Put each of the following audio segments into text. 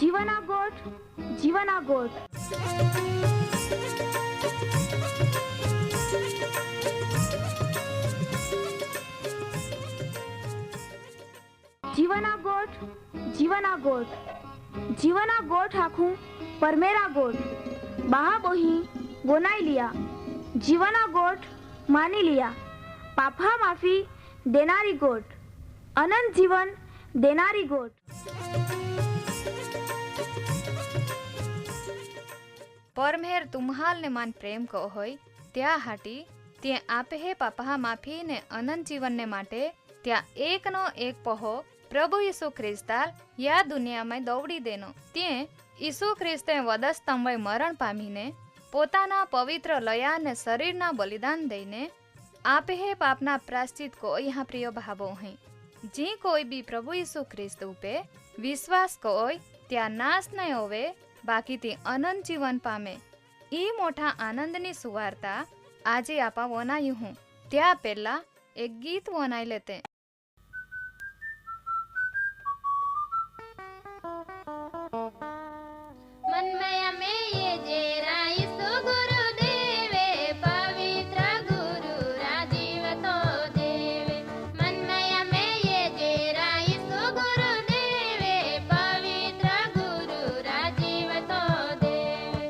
जीवना गोठ जीवना गोठ जीवना गोठ जीवना गोठ जीवना गोठ आखूं परमेरा गोठ बहा बोही बोनाई लिया जीवना गोठ मानी लिया पापा माफी देनारी गोठ अनंत जीवन देनारी गोठ परमेर तुम्हाल ने मान प्रेम को होय त्या हाटी ते आपे हे पापा माफी ने अनंत जीवन ने माटे त्या एक नो एक पहो प्रभु यीशु ख्रिस्ताल या दुनिया में दौड़ी देनो ते यीशु ख्रिस्ते वधस्तंभे मरण पामीने पोताना पवित्र लया ने शरीरना बलिदान दईने आपे हे पापना प्रायश्चित को यहाँ प्रिय भावो हैं जी कोई भी प्रभु यीशु ख्रिस्त उपे विश्वास कोय त्या नाश नहीं होवे बाकी ते अनंत जीवन पामे ई मोटा आनंदनी सुवार्ता आजे आपा वनायु हूँ त्या पहला एक गीत वनाई लेते। मनमया में ये जेरा यीशु गुरु देवे पवित्र गुरु राजीव तो देवे मनमया में ये जेरा यीशु गुरु देवे पवित्र गुरु राजीव तो देवे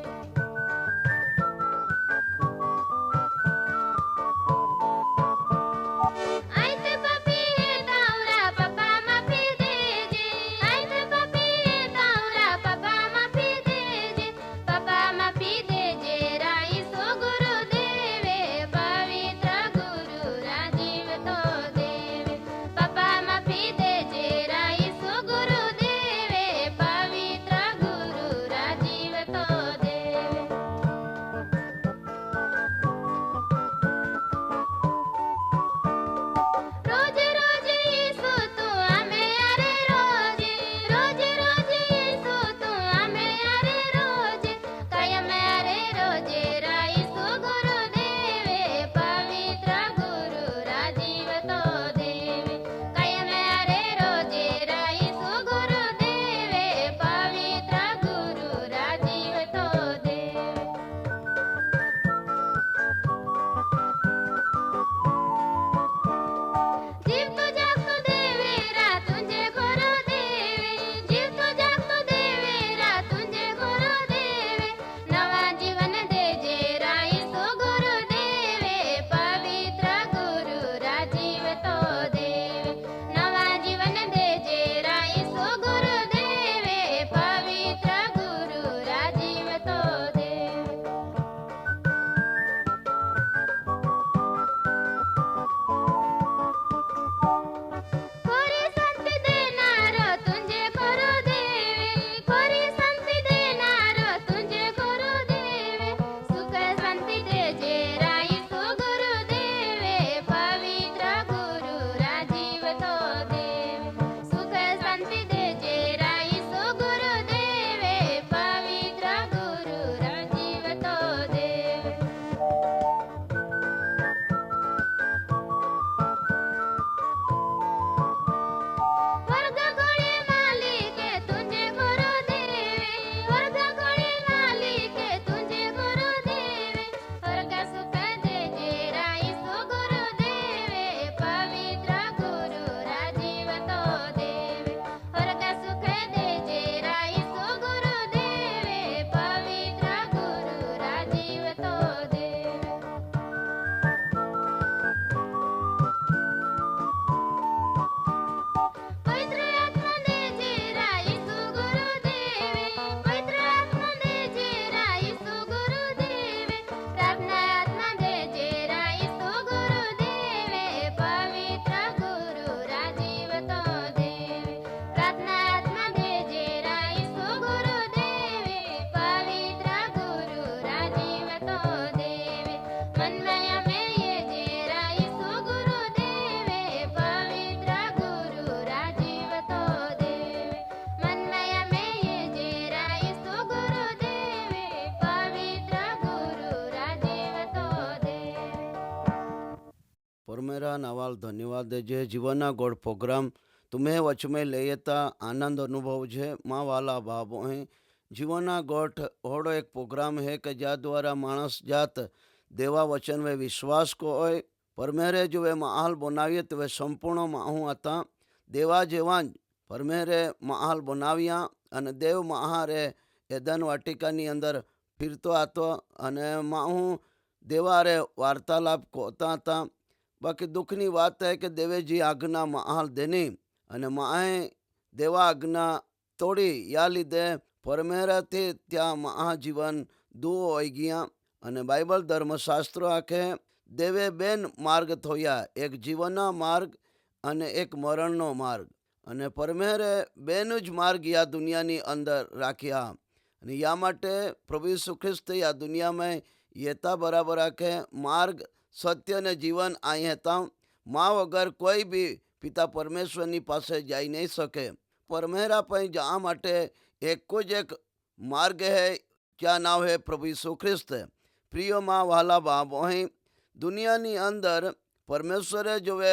आइत पपी तावरा पपा माफी देजे आइत पपी तावरा पपा माफी देजे पपा माफी देजे राईसो गुरु देवे पवित्र गुरु राजीव तो देवे पपा माफी देजे राईसो गुरु देवे पवित्र गुरु राजीव तो देवे रोज रोज यीशु तू आमे अरे रोज रोज रोज यीशु तू आमे अरे रोज कायम अरे रोज राईसु गुरु देवे पवित्र गुरु राजीव तो देवे कायम अरे रोज राईसु गुरु देवे पवित्र गुरु राजीव तो देवे जीव तो जागतो देवे रा तुझे गुरु देवे जीव तो जागतो देवे रा तुझे गुरु देवे नवा जीवन दे जे राईसो गुरु देवे पवित्र गुरु राजीव तो देवे नवा जीवन दे जे राईसो गुरु देवे पवित्र गुरु राजीव तो देवे कोरी संति देनारो तुझे गुरु देवे कोरी संति देनारो तुझे गुरु देवे सुख शांति दे जे राईसो गुरु देवे पवित्र गुरु राजीव तो देवे सुख शांति दे जे राईसो गुरु देवे पवित्र गुरु राजीव तो देवे वर्ग कोळी मालिके तुझे गुरु देवे वर्ग कोळी मालिके तुझे गुरु देवे वर्ग सुख दे जे राईसो गुरु देवे पवित्र गुरु राजीव तो देवे वर्ग सुख दे जे राईसो गुरु देवे पवित्र गुरु राजीव तो देवे पवित्र आत्मा दे जे राईसु गुरु देवे पवित्र आत्मा दे जे राईसु गुरु देवे प्रार्थना आत्मा दे जे राईसु गुरु देवे पवित्र गुरु राजीव तो देवे प्रार्थना आत्मा दे जे राईसु गुरु देवे पवित्र गुरु राजीव तो देवे मनमया में ये जे राईसु गुरु देवे पवित्र गुरु राजीव तो देवे मनमया में ये जे राईसु गुरु देवे पवित्र गुरु राजीव तो देवे परमेरा नावाल धन्यवाद देजे जीवना गोड प्रोग्राम तुम्हें वच में लेता आनंद अनुभव है माँ वाला बाबो है जीवना गोठ होड़ो एक प्रोग्राम है कि जा द्वारा मानस जात देवा वचन वे विश्वास को होय परमेरे जो वे माहौल बनावीए तो वे संपूर्ण माहू आता देवा जेवा परमेरे माहौल बनाव्या अने देव महारे एदन वाटिकानी अंदर फिरतो आतो अने माहू देवारे वार्तालाप कोता था। बाकी दुखनी बात है कि देवेजी आज्ञा माहौल देनी अने माए देवा आज्ञा तोड़ी या लीधे परमेराथी त्या महाजीवन दुओ होई गया अने बाइबल धर्मशास्त्रो आखे देवे बेन मार्ग थोया एक जीवननो मार्ग अने एक मरणनो मार्ग अने परमेरे बेनु ज मार्ग या दुनियानी अंदर राख्या अने या माटे प्रभु यीशु ख्रिस्त या दुनिया में येता बराबर आखे मार्ग सत्य ने जीवन आई हेता माँ वगर कोई भी पिता परमेश्वरनी पासे जाई नहीं सके परमेरा पर जा माटे एक एक मार्ग है क्या नाम है प्रभु यीशु ख्रिस्त प्रिय माँ वाला बाबो ही दुनियानी अंदर परमेश्वरे जो वे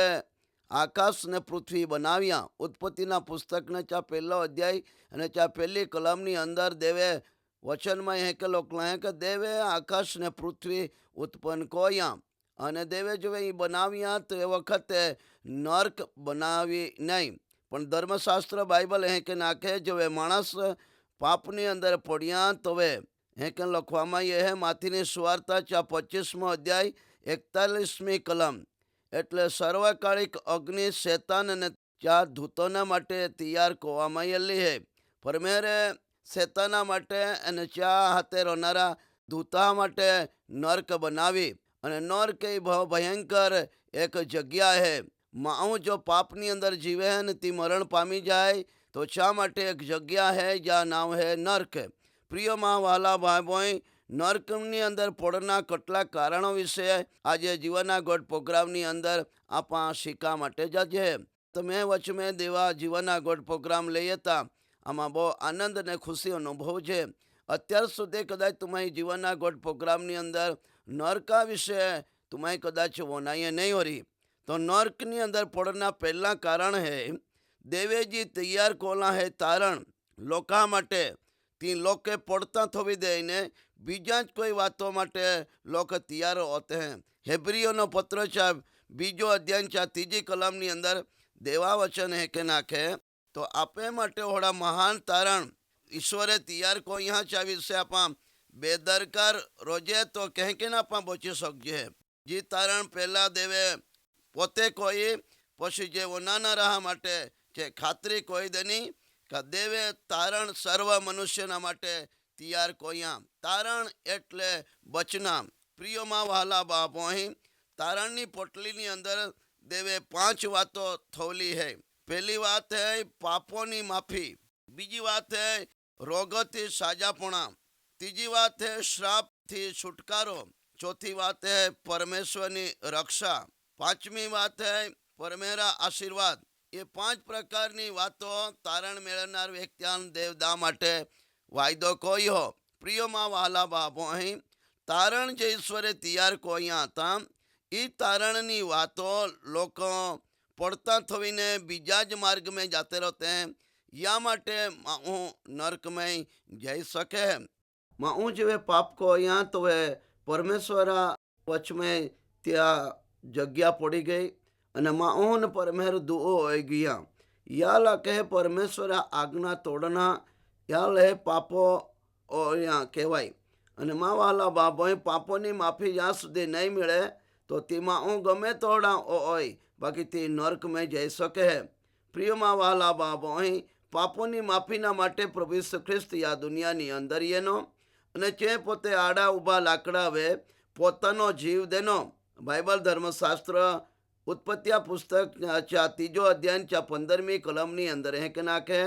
आकाश ने पृथ्वी बनाव्या उत्पत्तिना पुस्तक ने चा पहलो अध्याय अने चा पहली कलमनी अंदर देवे वचन में हेकेलो है कि देवे आकाश ने पृथ्वी उत्पन्न कोया अने देवे जो वे बनाव्या तो ए वखते नर्क बनावी नहीं पण धर्मशास्त्र बाइबल है कि नाखे जो वे मानस पापनी अंदर पड़िया तो वे है कि लखवामा ये है माथीनी सुवार्ता चा 25मो अध्याय 41मी कलम एटले सर्वकालिक अग्नि शैतान ने चा दूतोना माटे तैयार कोवामायेली है परमेरे शैताना माटे अने चा हाथे रोनारा दूता माटे नर्क बनावी अने नर्क ए भयंकर एक जग्या है माऊ जो पापनी अंदर जीवे है ती मरण पामी जाए तो शा माटे एक जग्या है जा नाम है नर्क प्रिय माँ वाला भाई बहन नर्कनी अंदर पड़ना कटला कारणों विषय आज जीवना गोड प्रोग्रामनी अंदर आपा शीखा माटे जाजे तमे वच में देवा जीवना गोड प्रोग्राम लईए ता आमा बहु आनंद ने खुशी अनुभव है अत्यार सुधी कदाच तुम्हारी जीवना गोड प्रोग्रामनी अंदर नर्का विषय तुम्हारी कदाच वनाइए नहीं हो रही तो नर्कनी अंदर पड़ना पहला कारण है देवेजी तैयार कोला है तारण लोका माटे ती लोके पड़ता थोवी देने बीजा कोई बातों माटे लोग तैयार होते हैं हेब्रियोनो पत्र चा बीजो अध्याय चा 3 कलमनी अंदर देवा वचन है के नाखे तो आपे माटे होड़ा महान तारण ईश्वरे तैयार को यहाँ चा विषय आपा बेदरकार रोजे तो कह के ना आपा बची सकजे जी तारण पहला देवे पोते कोई पछी जे वनाना रहा माटे जे खातरी कोई देनी का देवे तारण सर्व मनुष्यना माटे तैयार कोया तारण एटले बचना प्रियो माँ वाला बापो ही तारणनी पोटलीनी अंदर देवे 5 बातों थोली है पहली बात है पापोनी माफी बीजी बात है रोगोथी साजापणा तीजी बात है श्राप थी छुटकारो चौथी बात है परमेश्वरनी रक्षा 5मी बात है परमेरा आशीर्वाद ये 5 प्रकारनी बातों तारण मेळवनार व्यक्तियान देवदा माटे वायदो कोई हो प्रियो माँ वाला बाबो ही तारण जे ईश्वरे तैयार कोया था ई तारणनी वातो लोग पड़ता थवीने बीजा ज मार्ग में जाते रहते हैं या माटे माऊ नर्क में जई सके माऊ जे पाप को या तो वे परमेश्वरा वच में त्या जग्या पड़ी गई अने माऊ ने परमेर दुओ होई गया या ला कहे परमेश्वर आज्ञा तोड़ना या ले पापो और या कहवाय अने माँ वाला बाबो पापोनी माफी ज्यां सुधी नहीं मिले तो ती माँ गमे तोड़ा ओय बाकी ती नर्क में जई सके है प्रिय माँ वाला बाबो पापोनी माफीना माटे प्रभु यीशु ख्रिस्त या दुनियानी अंदर येनो अने चे पोते आड़ा उभा लाकड़ा वे पोतानो जीव देनो बाइबल धर्मशास्त्र उत्पत्तिया पुस्तक चा 3 अध्याय चा 15मी कलमनी अंदर है कि नाखे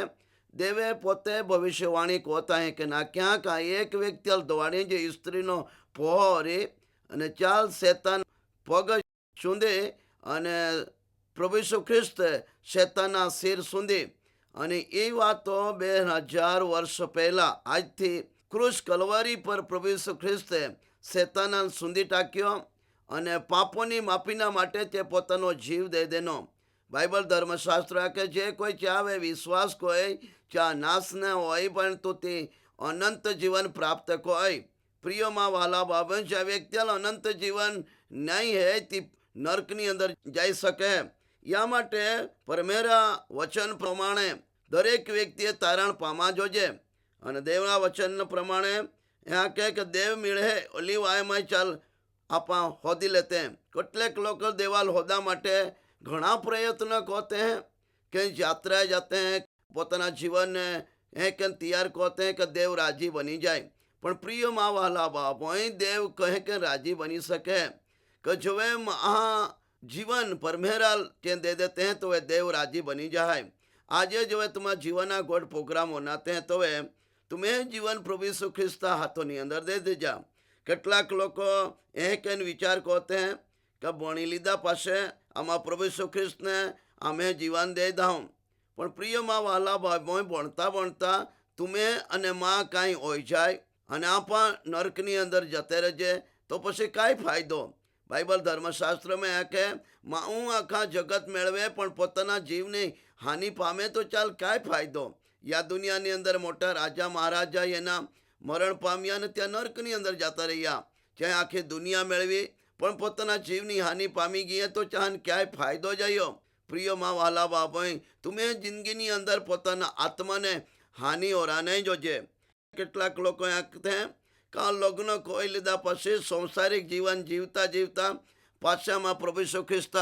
देवे पोते भविष्यवाणी कोता है कि ना क्या का एक व्यक्ति दवाणी जे स्त्रीनो पोहरे अने चाल शैतान पग सूंधे अने प्रभु यीशु ख्रिस्त शैताना सिर सूंधी अने ए वातो 2000 वर्ष पहला आज थी क्रूस कलवारी पर प्रभु यीशु ख्रिस्त शैताना सूंधी टाक्यो अने पापोनी माफीना माटे ते पोतानो जीव दे देनो બાઇબલ ધર્મશાસ્ત્ર કે જે કોઈ ચાહે વિશ્વાસ કોઈ ચા નાશ ન હોય પરંતુ તે અનંત જીવન પ્રાપ્ત કોઈ. પ્રિયોમાં વાલા બાબા જે વ્યક્તિને અનંત જીવન નહીં હે તે નર્કની અંદર જઈ શકે. યા માટે પરમેરા વચન પ્રમાણે દરેક વ્યક્તિએ તારણ પામવા જોજે. અને દેવના વચન પ્રમાણે यहाँ कह के देव मिले ओली वाय में चाल आपा होदी लेते हैं. કેટલેક લોકો દેવાલ હોદા માટે ઘણા પ્રયત્ન કરते हैं, कहीं यात्रा जाते हैं, પોતાના જીવનને કે તૈયાર કરते हैं કે દેવ રાજી બની જાય. પણ પ્રિય માં વાલા બાપ અહીં દેવ કહે કે રાજી बनी सके कि जो वे महा जीवन परमेहरा के दे देते हैं तो वे देव राजी बनी जाए. आज जो वे तुम्हारा जीवन गोड प्रोग्राम होनाते हैं तो वे तुम्हें जीवन प्रभु यीशु ख्रिस्त हाथों अंदर दे दीजा. કેટલાક લોકો એ કહીને વિચાર કરते हैं કે ભણી લીધા પાસે આમાં પ્રભુ ઈસુ ખ્રિસ્તને અમે જીવન દઈ દઉં. પણ પ્રિયમાં વાલા ભાઈ ભણતા ભણતા તુમે અને માં કાંઈ હોઈ જાય અને આ પણ નર્કની અંદર જતે રહેજે તો પછી કાંઈ ફાયદો. બાઇબલ ધર્મશાસ્ત્રમાં આ કે હું આખા જગત મેળવે પણ પોતાના જીવની હાનિ પામે તો ચાલ કાંઈ ફાયદો. યા દુનિયાની અંદર મોટા રાજા મહારાજા એના મરણ પામ્યા અને ત્યાં નર્કની અંદર જતા રહ્યા. જ્યાં આખી દુનિયા મેળવી પણ પોતાના જીવની હાનિ પામી ગઈ તો ચાહન ક્યાંય ફાયદો જયો. પ્રિયોમાં વાલા બાપોય તમે જિંદગીની અંદર પોતાના આત્માને હાનિ ઓરા નહીં જોજે. કેટલાક લોકો કાં લગ્ન કોઈ લીધા પછી સંસારિક જીવન જીવતા જીવતા પાછામાં પ્રભુ ઈસુ ખ્રિસ્ત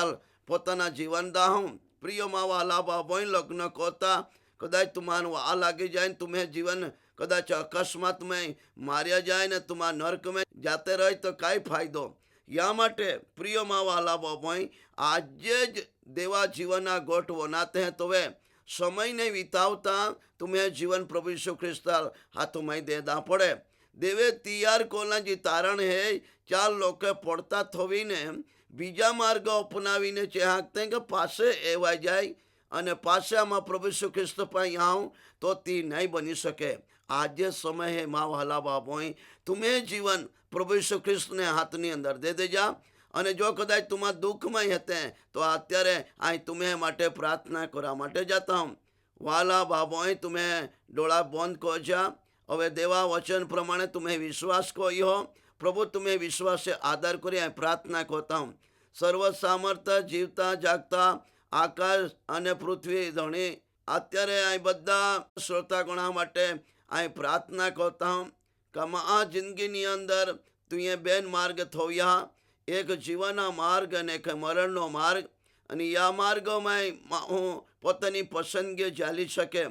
પોતાના જીવન દાહું. પ્રિયોમાં વાલા બાપોય લગ્ન કરતા કદાચ તમારું આ લાગી જાય ને तुम्हें जीवन कदाच अकस्मात में मार्या जाए ने तुम्हारा नर्क में जाते रहे तो काई फायदो. या माटे प्रिय माँ वाला बापोई आज ज देवा जीवन गोठ बनाते हैं तो वे समय ने बितावता तुम्हें जीवन प्रभु यीशु ख्रिस्त हाथों में देना पड़े. देवे तैयार कोला जी तारण है चार लोग पड़ता थोवी ने बीजा मार्ग अपनावीने चाहते हैं कि पासे एवा जाए અને પાછામાં પ્રભુ ઈસુ ખ્રિસ્ત પાસે આવું તો તે નહીં બની શકે. આજે સમય હે મા વહાલા બાપોય તમે જીવન પ્રભુ ઈસુ ખ્રિસ્તને હાથની અંદર દે દેજા. અને જો કદાચ તમારા દુઃખમય હતે તો અત્યારે અહીં તમે માટે પ્રાર્થના કરવા માટે જતા હું. વાલા બાપોય તમે ડોળા બંધ કરજા. હવે દેવા વચન પ્રમાણે તમે વિશ્વાસ કર્યો પ્રભુ તમે વિશ્વાસે આદર કરી અહીં પ્રાર્થના કરતા હું. સર્વ સામર્થ્ય જીવતા જાગતા આકાશ અને પૃથ્વી ધણી અત્યારે અહીં બધા શ્રોતાગણા માટે અહીં પ્રાર્થના કરતા હું કે આ જિંદગીની અંદર તું બેન માર્ગ થોયા એક જીવનના માર્ગ અને એક મરણનો માર્ગ અને આ માર્ગોમાં હું પોતાની પસંદગી ચાલી શકે.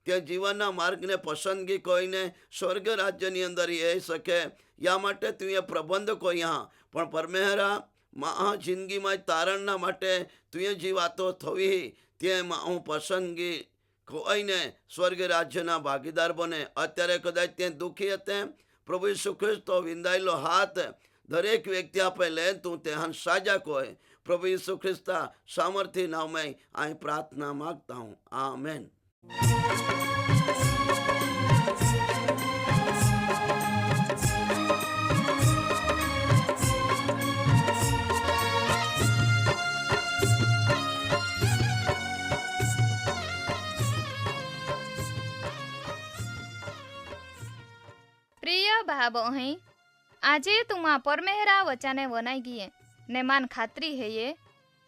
તે જીવનના માર્ગને પસંદગી કોઈને સ્વર્ગ રાજ્યની અંદર એ શકે. યા માટે તું પ્રબંધ કોઈ પણ પરમેહરા મા જિંદગીમાં તારણના માટે તું જે વાતો થવી તેમાં હું પસંદગી કોઈને સ્વર્ગ રાજ્યના ભાગીદાર બને. અત્યારે કદાચ તે દુઃખી હતે પ્રભુ ઈસુ ખ્રિસ્ત વિંદાયેલો હાથ દરેક વ્યક્તિ આપે લે તું તે સાજા કોય. પ્રભુ ઈસુ ખ્રિસ્ત સામર્થ્ય નામે અહીં પ્રાર્થના માગતા હું. આમેન. પ્રિય ભાવો અહીં આજે તુમા પરમેહરા વચાને વનાઈ ગયે ને માન ખાતરી હૈયે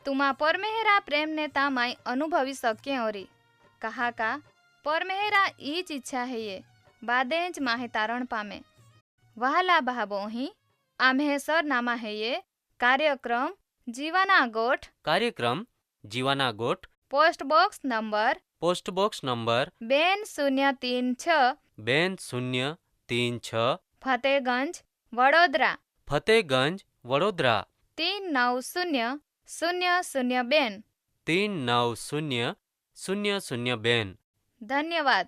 તુમા પરમેહરા પ્રેમ ને તામાય અનુભવી સકે ઓરી. कहा का परमेहरा ईज इच्छा है बादेज माहे तारण पामे. वहाला भाबो ही आम्हे सरनामा है ये कार्यक्रम जीवाना गोठ post box number 2036 Fatehganj Vadodara 390002. 390002. धन्यवाद.